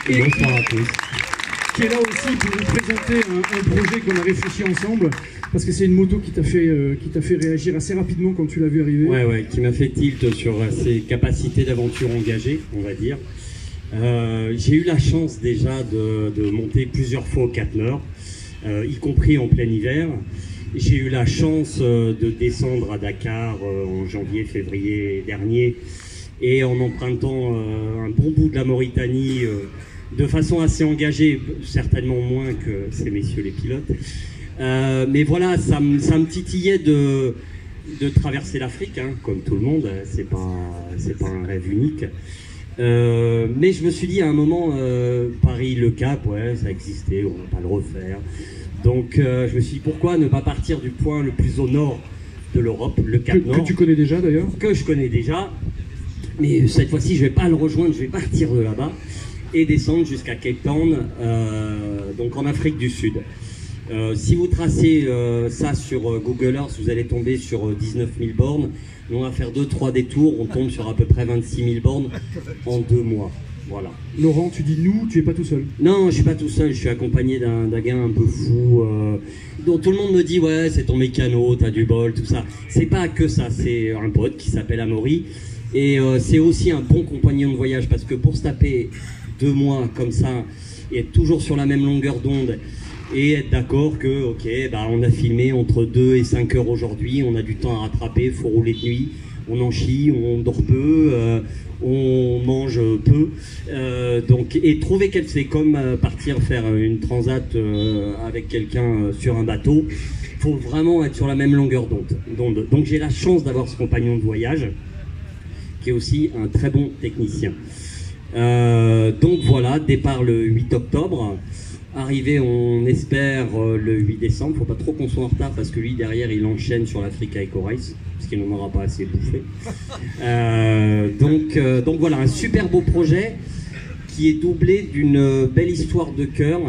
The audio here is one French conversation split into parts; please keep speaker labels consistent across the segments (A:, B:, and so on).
A: Et
B: bonsoir à tous.
A: Qui est là aussi pour vous présenter un projet qu'on a réfléchi ensemble, parce que c'est une moto qui t'a fait réagir assez rapidement quand tu l'as vu arriver.
B: Ouais, qui m'a fait tilt sur ses capacités d'aventure engagée, on va dire. J'ai eu la chance déjà de monter plusieurs fois au Cap Nord, y compris en plein hiver. J'ai eu la chance de descendre à Dakar en janvier-février dernier, et en empruntant un bon bout de la Mauritanie de façon assez engagée, certainement moins que ces messieurs les pilotes. Mais voilà, ça me titillait de traverser l'Afrique, hein, comme tout le monde, c'est pas un rêve unique. Mais je me suis dit à un moment, Paris-Le Cap, ouais, ça existait, on va pas le refaire. Donc je me suis dit, pourquoi ne pas partir du point le plus au nord de l'Europe, le Cap Nord.
A: Que tu connais déjà d'ailleurs.
B: Que je connais déjà, mais cette fois-ci je vais pas le rejoindre, je vais partir de là-bas et descendre jusqu'à Cape Town, donc en Afrique du Sud. Si vous tracez ça sur Google Earth, vous allez tomber sur 19 000 bornes. Nous, on va faire 2-3 détours, on tombe sur à peu près 26 000 bornes en 2 mois. Voilà.
A: Laurent, tu dis nous, tu es pas tout seul?
B: Non, je suis pas tout seul, je suis accompagné d'un gars un peu fou, dont tout le monde me dit ouais, c'est ton mécano, t'as du bol, tout ça. C'est pas que ça, c'est un pote qui s'appelle Amaury, et c'est aussi un bon compagnon de voyage, parce que pour se taper 2 mois comme ça, et être toujours sur la même longueur d'onde, et être d'accord que, ok, bah on a filmé entre 2 et 5 heures aujourd'hui, on a du temps à rattraper, il faut rouler de nuit, on en chie, on dort peu, on mange peu, donc, et trouver qu'elle c'est comme partir faire une transat avec quelqu'un sur un bateau, il faut vraiment être sur la même longueur d'onde. Donc j'ai la chance d'avoir ce compagnon de voyage, qui est aussi un très bon technicien. Donc voilà, départ le 8 octobre, arrivé on espère le 8 décembre, faut pas trop qu'on soit en retard parce que lui derrière il enchaîne sur l'Africa Eco Race, parce qu'il n'en aura pas assez bouffé. Donc voilà, un super beau projet qui est doublé d'une belle histoire de cœur.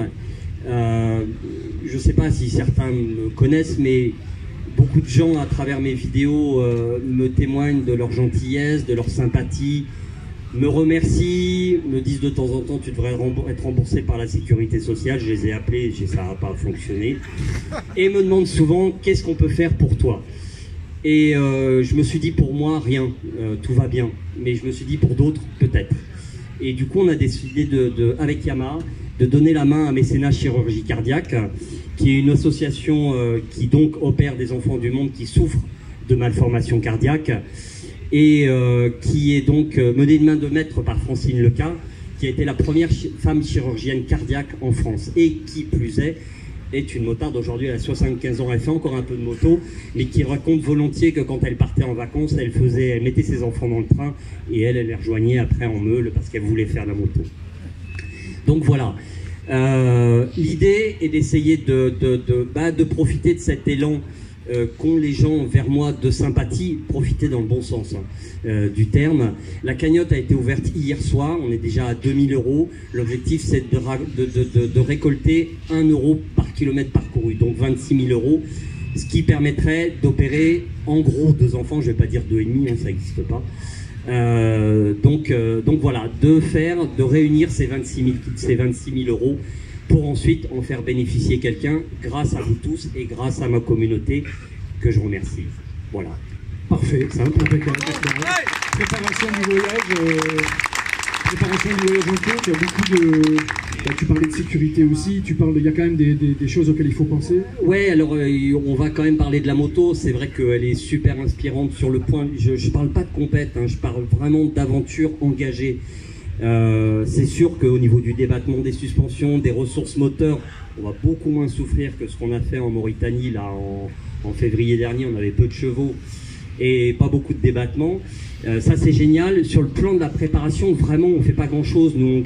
B: Je sais pas si certains me connaissent, mais beaucoup de gens à travers mes vidéos me témoignent de leur gentillesse, de leur sympathie, me remercient, me disent de temps en temps tu devrais être remboursé par la sécurité sociale. Je les ai appelés, ça n'a pas fonctionné, et me demandent souvent qu'est-ce qu'on peut faire pour toi. Et je me suis dit pour moi rien, tout va bien, mais je me suis dit pour d'autres peut-être. Et du coup on a décidé avec Yamaha de donner la main à Mécénat Chirurgie Cardiaque, qui est une association qui donc opère des enfants du monde qui souffrent de malformations cardiaques, et qui est donc menée de main de maître par Francine Leca, qui a été la première femme chirurgienne cardiaque en France, et qui plus est une motarde. Aujourd'hui elle a 75 ans, elle fait encore un peu de moto, mais qui raconte volontiers que quand elle partait en vacances, elle mettait ses enfants dans le train, et elle les rejoignait après en meule, parce qu'elle voulait faire la moto. Donc voilà, l'idée est d'essayer de profiter de cet élan qu'ont les gens vers moi de sympathie, profiter dans le bon sens du terme. La cagnotte a été ouverte hier soir, on est déjà à 2 000 €. L'objectif c'est de récolter 1 € par kilomètre parcouru, donc 26 000 €, ce qui permettrait d'opérer en gros 2 enfants, je ne vais pas dire 2,5, hein, ça n'existe pas. Donc voilà, de réunir ces 26 000 € pour ensuite en faire bénéficier quelqu'un grâce à vous tous et grâce à ma communauté que je remercie. Voilà.
A: Parfait, simple, impeccable. Préparation du voyage en cours, il y a beaucoup de... Tu parlais de sécurité aussi, il y a quand même des choses auxquelles il faut penser.
B: Ouais, alors on va quand même parler de la moto. C'est vrai qu'elle est super inspirante sur le point. Je parle pas de compète, hein, je parle vraiment d'aventure engagée. C'est sûr qu'au niveau du débattement des suspensions, des ressources moteurs, on va beaucoup moins souffrir que ce qu'on a fait en Mauritanie là en février dernier. On avait peu de chevaux et pas beaucoup de débattement. Ça c'est génial. Sur le plan de la préparation, vraiment on fait pas grand chose. Nous on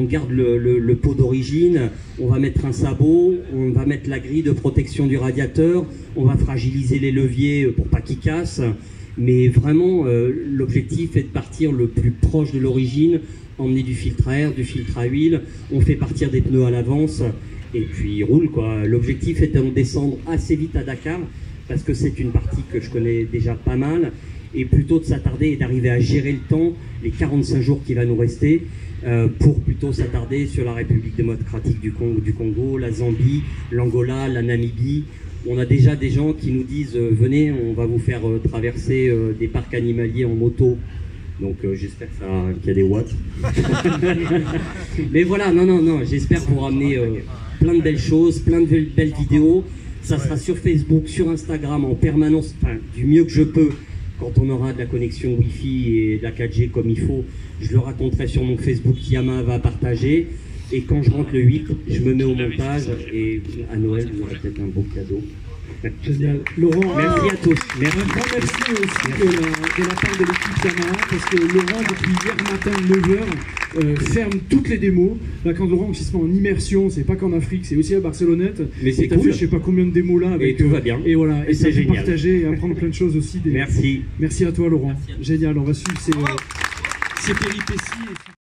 B: garde le pot d'origine, on va mettre un sabot, on va mettre la grille de protection du radiateur, on va fragiliser les leviers pour pas qu'ils cassent. Mais vraiment, l'objectif est de partir le plus proche de l'origine, emmener du filtre à air, du filtre à huile, on fait partir des pneus à l'avance, et puis il roule quoi. L'objectif est de descendre assez vite à Dakar, parce que c'est une partie que je connais déjà pas mal, et plutôt de s'attarder et d'arriver à gérer le temps, les 45 jours qui va nous rester, pour plutôt s'attarder sur la République démocratique du Congo, la Zambie, l'Angola, la Namibie. On a déjà des gens qui nous disent venez, on va vous faire traverser des parcs animaliers en moto. Donc j'espère qu'il y a des watts. Mais voilà, non, j'espère vous ramener plein de belles choses, plein de belles vidéos. Ça sera sur Facebook, sur Instagram en permanence, enfin du mieux que je peux. Quand on aura de la connexion Wi-Fi et de la 4G comme il faut, je le raconterai sur mon Facebook qu'Yama va partager. Et quand je rentre le 8, je me mets au montage et à Noël, vous aurez peut-être un beau cadeau.
A: Génial. Laurent,
B: merci à tous. Merci.
A: Un grand merci aussi de la part de l'équipe Yamaha, parce que Laurent, depuis hier matin 9h, ferme toutes les démos. Là, quand Laurent se met en immersion, c'est pas qu'en Afrique, c'est aussi à Barcelonnette.
B: Mais c'est
A: cool. Fait, je sais pas combien de démos là. Avec,
B: et tout va bien.
A: Et voilà, et
B: c'est génial.
A: Partager et apprendre plein de choses aussi.
B: Merci.
A: Merci à toi, Laurent. Génial, on va suivre ces péripéties.